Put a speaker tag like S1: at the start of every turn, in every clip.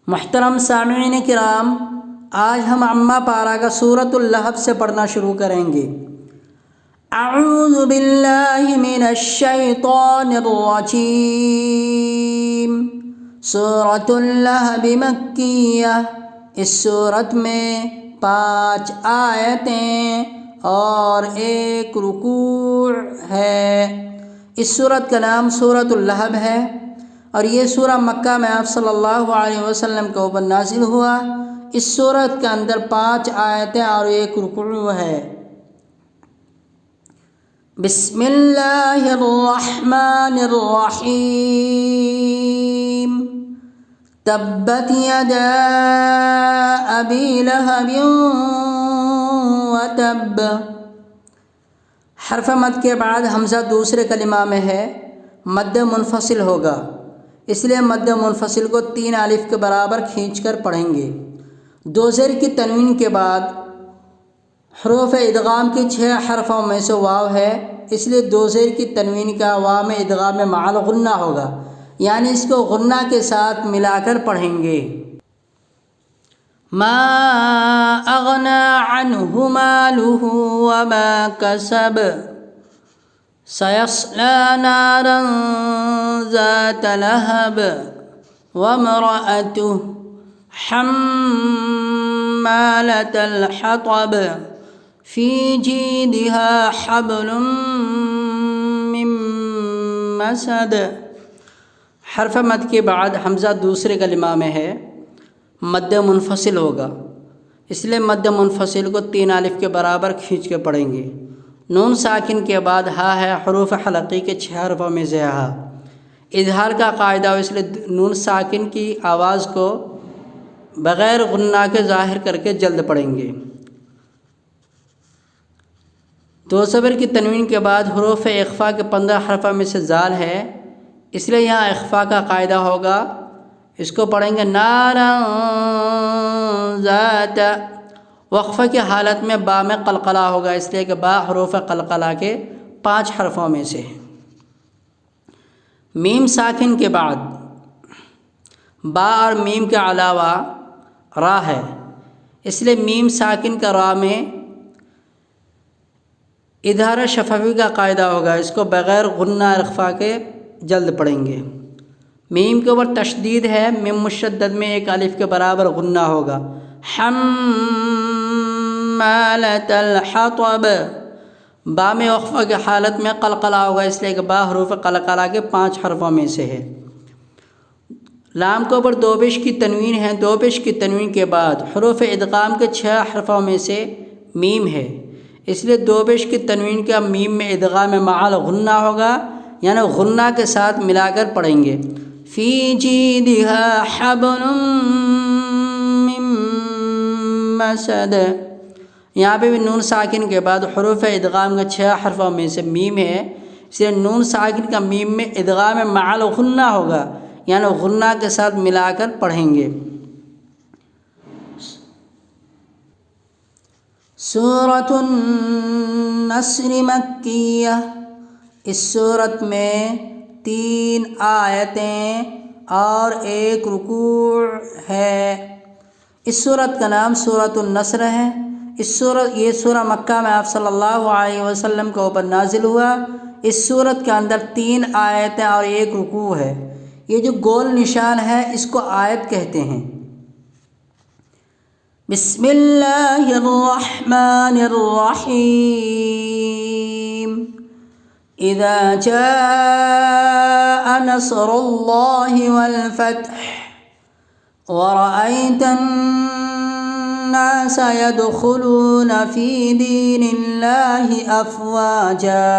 S1: محترم سامعین کرام، آج ہم عامہ پارہ کا سورۃ اللہب سے پڑھنا شروع کریں گے۔ اعوذ باللہ من الشیطان الرجیم۔ سورۃ اللہب مکیہ، اس سورت میں 5 آیتیں اور 1 رکوع ہے۔ اس سورت کا نام سورۃ اللہب ہے اور یہ سورہ مکہ میں آپ صلی اللہ علیہ وسلم کے اوپر نازل ہوا۔ اس سورت کے اندر 5 آیتیں اور 1 رکوع ہے۔ بسم اللہ الرحمن الرحیم۔ تبت یدا ابی لہب وتب۔ حرف مد کے بعد حمزہ دوسرے کلمہ میں ہے، مد منفصل ہوگا، اس لیے مد منفصل کو 3 الف کے برابر کھینچ کر پڑھیں گے۔ 2 زیر کی تنوین کے بعد حروف ادغام کی 6 حرفوں میں سے واو ہے، اس لیے 2 زیر کی تنوین کا واو میں ادغام مع الغنہ ہوگا، یعنی اس کو غنہ کے ساتھ ملا کر پڑھیں گے۔ ما اغنى عنه ماله وما كسب سيصلى نارا ذات لهب وامرأته حمالة الحطب في جيدها حبل من مسد۔ حرف مد کے بعد حمزہ دوسرے کلمہ میں ہے، مد منفصل ہوگا، اس لیے مد منفصل کو 3 الف کے برابر کھینچ کے پڑھیں گے۔ نون ساکن کے بعد ہا ہے، حروف حلقی کے 6 حرفوں میں سے ہا اظہار کا قاعدہ ہو، اس لیے نون ساکن کی آواز کو بغیر غنہ کے ظاہر کر کے جلد پڑھیں گے۔ 2 زبر کی تنوین کے بعد حروف اخفا کے 15 حرفوں میں سے زال ہے، اس لیے یہاں اخفا کا قاعدہ ہوگا، اس کو پڑھیں گے نارا ذات۔ وقفہ کی حالت میں با میں قلقلہ ہوگا، اس لیے کہ با حروف قلقلہ کے 5 حرفوں میں سے ہے۔ میم ساکن کے بعد با اور میم کے علاوہ را ہے، اس لیے میم ساکن کا را میں اظہار شفوی کا قاعدہ ہوگا، اس کو بغیر غنہ اخفا کے جلد پڑھیں گے۔ میم کے اوپر تشدید ہے، میم مشدد میں 1 الف کے برابر غنہ ہوگا۔ حمالة الحطب، با میں وقفہ کی حالت میں قلقلہ ہوگا، اس لیے کہ با حروف قلقلہ کے 5 حرفوں میں سے ہے۔ لام کے اوپر 2 پیش کی تنوین ہے، 2 پیش کی تنوین کے بعد حروف ادغام کے 6 حرفوں میں سے میم ہے، اس لیے 2 پیش کی تنوین کا میم میں ادغام مع الغنہ ہوگا، یعنی غنہ کے ساتھ ملا کر پڑھیں گے۔ فی جیدها حبل من مسد، یہاں پہ بھی نون ساکن کے بعد حروف ادغام کا 6 حرفوں میں سے میم ہے، اس لیے نون ساکن کا میم میں ادغام مع الغنہ ہوگا، یعنی غنہ کے ساتھ ملا کر پڑھیں گے۔ سورۃ النصر مکیہ، اس سورت میں 3 آیتیں اور 1 رکوع ہے۔ اس سورت کا نام سورۃ النصر ہے۔ یہ سورہ مکہ میں آپ صلی اللہ علیہ وسلم کے اوپر نازل ہوا۔ اس سورت کے اندر 3 آیتیں اور 1 رکوع ہے۔ یہ جو گول نشان ہے اس کو آیت کہتے ہیں۔ بسم اللہ الرحمن الرحیم۔ اذا جاء نصر اللہ والفتح ورأيت الناس يدخلون في دين الله أفواجا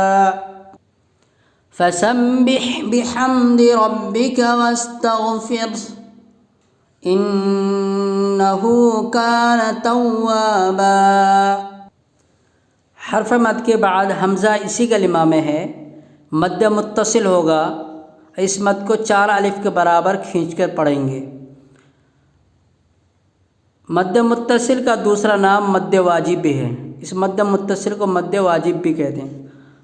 S1: فسبح بحمد ربك واستغفره إنه كان توابا۔ حرف مد کے بعد حمزہ اسی کلمہ میں ہے، مد متصل ہوگا، اس مد کو 4 الف کے برابر کھینچ کر پڑھیں گے۔ مد متصل کا دوسرا نام مد واجب بھی ہے، اس مد متصل کو مد واجب بھی کہتے ہیں۔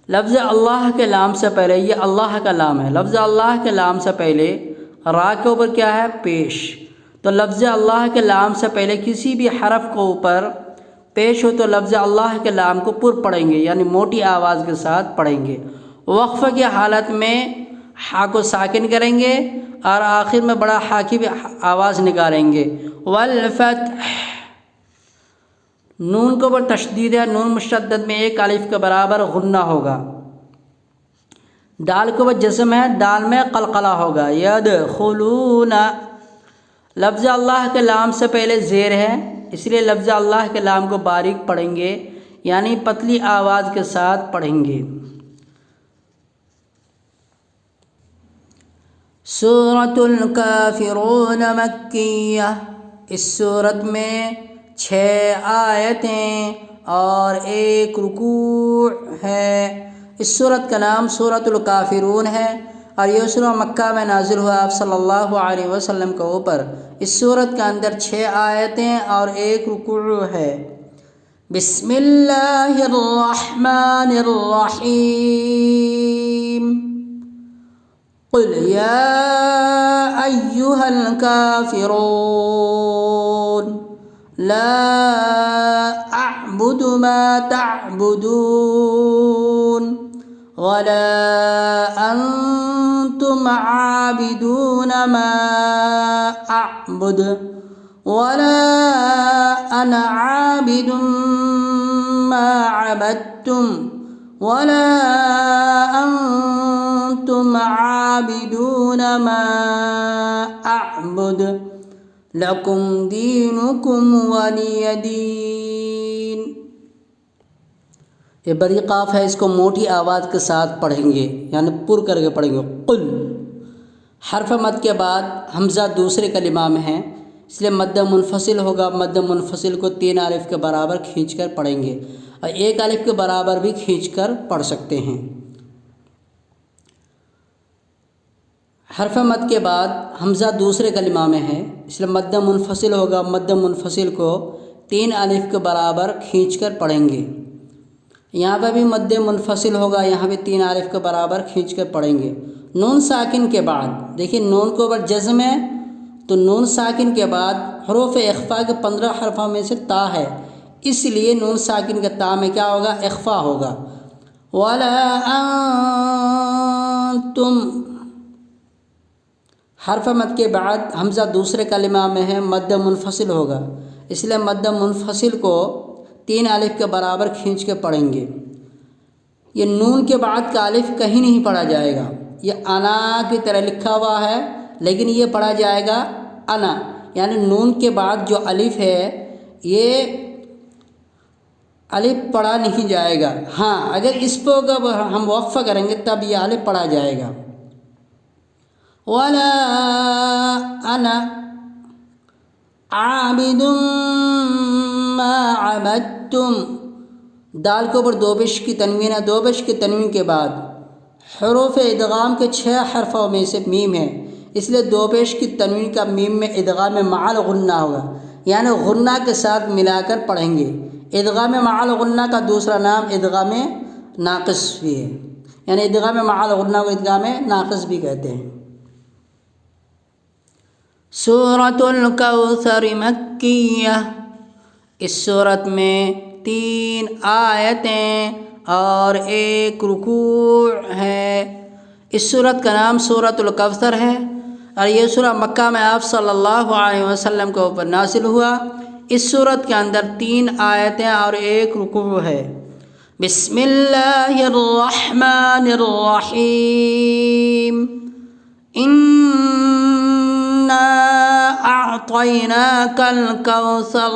S1: لفظ اللہ کے لام سے پہلے، یہ اللہ کا لام ہے، لفظ اللہ کے لام سے پہلے را کے اوپر کیا ہے؟ پیش، تو لفظ اللہ کے لام سے پہلے کسی بھی حرف کو اوپر پیش ہو تو لفظ اللہ کے لام کو پر پڑھیں گے، یعنی موٹی آواز کے ساتھ پڑھیں گے۔ وقف کی حالت میں ہا کو ساکن کریں گے اور آخر میں بڑا ہا کی بھی آواز نکالیں گے۔ والفتح، نون کو اوپر تشدید ہے، نون مشدد میں ایک الف کے برابر غنہ ہوگا۔ دال کو اوپر جزم ہے، دال میں قلقلہ ہوگا۔ یدخلون، لفظ اللہ کے لام سے پہلے زیر ہے، اس لیے لفظ اللہ کے لام کو باریک پڑھیں گے، یعنی پتلی آواز کے ساتھ پڑھیں گے۔ سورۃ الکافرون مکیہ، اس صورت میں 6 آیتیں اور 1 رکوع ہے۔ اس صورت کا نام سورۃ الکافرون ہے اور یہ سورہ مکہ میں نازل ہوا آپ صلی اللہ علیہ وسلم کے اوپر۔ اس صورت کے اندر 6 آیتیں اور 1 رکوع ہے۔ بسم اللہ الرحمن الرحیم، قل یا ایہا الکافرون لا اعبد ما تعبدون ولا انتم عابدون ما اعبد ولا انا عابد ما عبدتم ولا انتم عابدون ما اعبد لکم دینکم ولی دین۔ یہ بڑی قاف ہے، اس کو موٹی آواز کے ساتھ پڑھیں گے، یعنی پر کر کے پڑھیں گے۔ قل، حرف مد کے بعد حمزہ دوسرے کلمہ میں ہے، اس لیے مد منفصل ہوگا۔ مد منفصل کو 3 الف کے برابر کھینچ کر پڑھیں گے اور 1 الف کے برابر بھی کھینچ کر پڑھ سکتے ہیں۔ حرف مد کے بعد حمزہ دوسرے کلمہ میں ہے، اس لیے مد منفصل ہوگا۔ مد منفصل کو 3 الف کے برابر کھینچ کر پڑھیں گے۔ یہاں پہ بھی مد منفصل ہوگا، یہاں بھی 3 الف کے برابر کھینچ کر پڑھیں گے۔ نون ساکن کے بعد دیکھیں، نون کو اوپر جزم ہے تو نون ساکن کے بعد حروف اخفا کے 15 حرفوں میں سے تا ہے، اس لیے نون ساکن کے تا میں کیا ہوگا؟ اخفا ہوگا۔ وَلَا أَنْتُمْ، حرف مد کے بعد حمزہ دوسرے کلمہ میں ہے، مد منفصل ہوگا، اس لیے مد منفصل کو 3 الف کے برابر کھینچ کے پڑھیں گے۔ یہ نون کے بعد کا الف کہیں نہیں پڑھا جائے گا، یہ انا کی طرح لکھا ہوا ہے لیکن یہ پڑھا جائے گا انا، یعنی نون کے بعد جو الف ہے یہ الف پڑھا نہیں جائے گا۔ ہاں، اگر اس پہ ہم وقفہ کریں گے تب یہ الف پڑھا جائے گا۔ وَلَا أَنَا عَابِدٌ مَا عَبَدتُّمْ، دال کے اوپر دوبش کی تنوین ہے، دوبش کی تنوین کے بعد حروف ادغام کے 6 حرفوں میں سے میم ہے، اس لیے دوبش کی تنوین کا میم میں ادغام مع الغنہ ہوگا، یعنی غنہ کے ساتھ ملا کر پڑھیں گے۔ ادغام مع الغنہ کا دوسرا نام ادغام ناقص بھی ہے، یعنی ادغام مع الغنہ کو ادغام ناقص بھی کہتے ہیں۔ سورۃ الکوثر مکیہ، اس صورت میں 3 آیتیں اور 1 رکوع ہے۔ اس صورت کا نام سورۃ الکوثر ہے اور یہ سورہ مکہ میں آپ صلی اللہ علیہ وسلم کے اوپر نازل ہوا۔ اس صورت کے اندر 3 آیتیں اور 1 رکوع ہے۔ بسم اللہ الرحمن الرحیم، اِنَّا أَعْطَيْنَاكَ الْكَوْثَرَ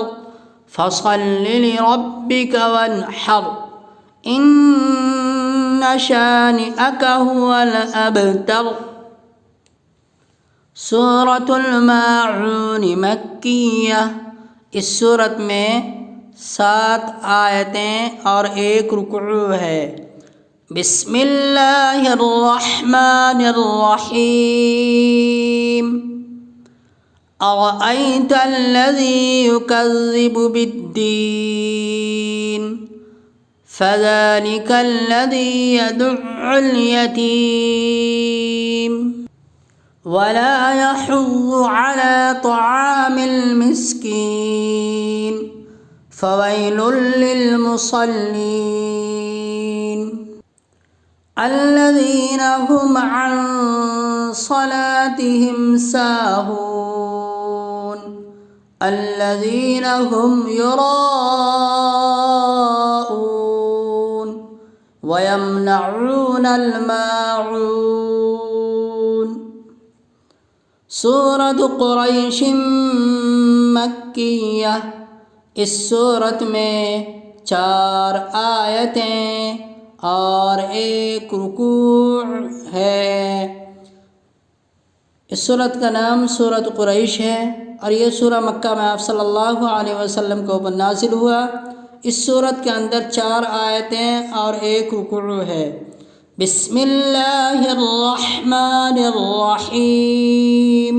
S1: فَصَلِّ لِرَبِّكَ وَانْحَرْ إِنَّ شَانِئَكَ هُوَ الْأَبْتَرُ۔ سورۃ الماعون مکیہ، اس صورت میں 7 آیتیں اور 1 رکوع ہے۔ بسم اللہ الرحمن الرحیم، أَرَأَيْتَ الَّذِي يُكَذِّبُ بِالدِّينِ فَذَلِكَ الَّذِي يَدُعُّ الْيَتِيمَ وَلَا يَحُضُّ عَلَى طَعَامِ المسكين فويل للمصلين الذين هم عن صلاتهم ساهون الذين هم يراءون ويمنعون الماعون سورۃ قریش مکیہ، اس صورت میں 4 آیتیں اور 1 رکوع ہے۔ اس صورت کا نام سورۃ قریش ہے اور یہ سورہ مکہ میں آپ صلی اللہ علیہ وسلم کے اوپر نازل ہوا۔ اس صورت کے اندر 4 آیتیں اور 1 رکوع ہے۔ بسم اللہ الرحمن الرحیم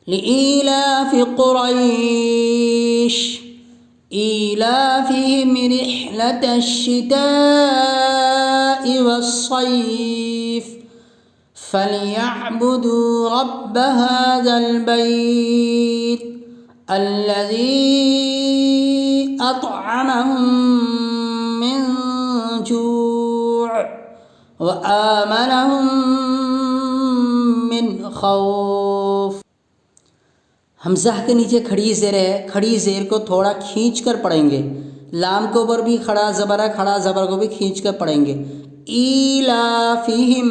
S1: لإيلاف قريش إيلافهم رحلة الشتاء والصيف فليعبدوا رب هذا البيت الذي أطعمهم من جوع وآمنهم من خوف۔ حمزہ کے نیچے کھڑی زیر ہے، کھڑی زیر کو تھوڑا کھینچ کر پڑھیں گے۔ لام کے اوپر بھی کھڑا زبر ہے، کھڑا زبر کو بھی کھینچ کر پڑھیں گے۔ ایلافہم،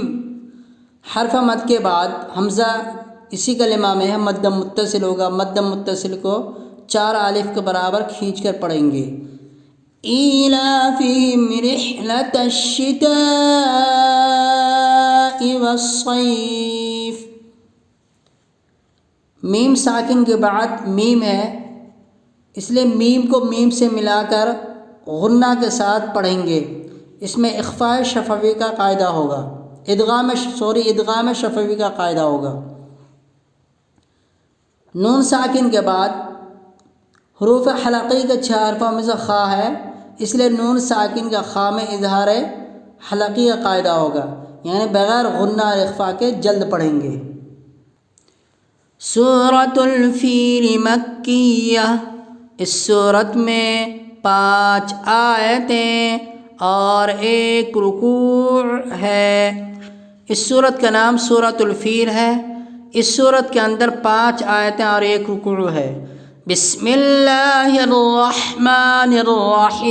S1: حرف مد کے بعد حمزہ اسی کلمہ میں ہے، مد متصل ہوگا، مد متصل کو 4 الف کے برابر کھینچ کر پڑھیں گے۔ ایلافہم رحلۃ الشتاء والصیف، میم ساکن کے بعد میم ہے، اس لیے میم کو میم سے ملا کر غنہ کے ساتھ پڑھیں گے۔ اس میں اخفاء شفوی کا قاعدہ ہوگا، ادغام شفوی کا قاعدہ ہوگا۔ نون ساکن کے بعد حروف حلقی کے 6 حرفوں میں سے خا ہے، اس لیے نون ساکن کا خا میں اظہار حلقی کا قاعدہ ہوگا، یعنی بغیر غنہ اور اخفاء کے جلد پڑھیں گے۔ سورۃ الفیل مکیہ، اس صورت میں 5 آیتیں اور 1 رکوع ہے۔ اس صورت کا نام سورۃ الفیل ہے۔ اس صورت کے اندر 5 آیتیں اور 1 رکوع ہے۔ بسم اللہ الرحمن الرحیم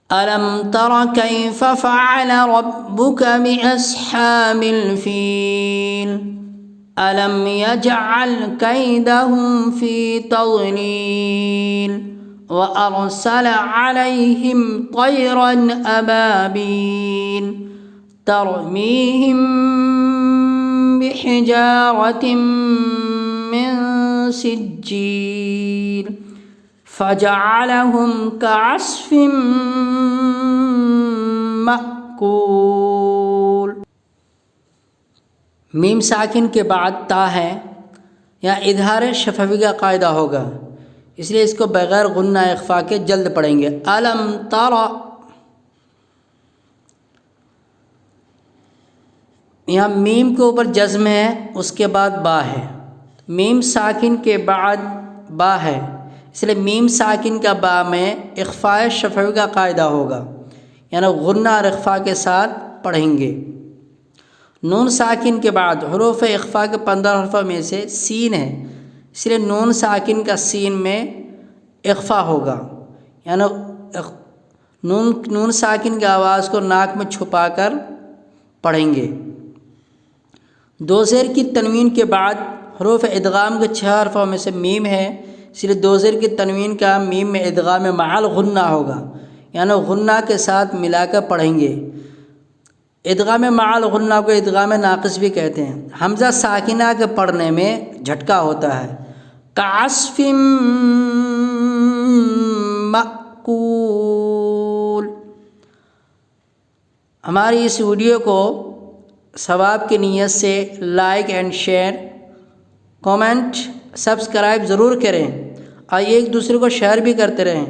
S1: ألم تر كيف فعل ربك بأصحاب الفيل ألم يجعل كيدهم في تضليل وأرسل عليهم طيرا أبابيل ترميهم بحجارة من سجيل فجعلهم كعصف مأکول۔ میم ساکن کے بعد تا ہے، یا اظہار شفوی کا قاعدہ ہوگا، اس لیے اس کو بغیر غنہ اخفاء کے جلد پڑھیں گے۔ الم ترى، یہاں میم کے اوپر جزم ہے، اس کے بعد با ہے، میم ساکن کے بعد با ہے، اس لیے میم ساکن کا با میں اخفاء شفوی کا قاعدہ ہوگا، یعنی غنہ اور اخفاء کے ساتھ پڑھیں گے۔ نون ساکن کے بعد حروف اخفاء کے 15 حرفوں میں سے سین ہے، اس لیے نون ساکن کا سین میں اخفاء ہوگا، یعنی نون ساکن کی آواز کو ناک میں چھپا کر پڑھیں گے۔ 2 زیر کی تنوین کے بعد حروف ادغام کے 6 حرفوں میں سے میم ہے، اس لیے 2 زیر کی تنوین کا میم میں ادغام مع الغنہ ہوگا، یعنی غنہ کے ساتھ ملا کر پڑھیں گے۔ ادغام مع الغنہ کو ادغام ناقص بھی کہتے ہیں۔ حمزہ ساکنہ کے پڑھنے میں جھٹکا ہوتا ہے۔ کعصف مأکول۔ ہماری اس ویڈیو کو ثواب کی نیت سے like and share, comment, subscribe ضرور کریں اور ایک دوسرے کو شیئر بھی کرتے رہیں،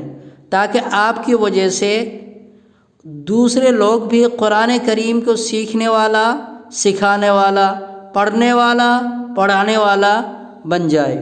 S1: تاکہ آپ کی وجہ سے دوسرے لوگ بھی قرآن کریم کو سیکھنے والا، سکھانے والا، پڑھنے والا پڑھانے والا بن جائے۔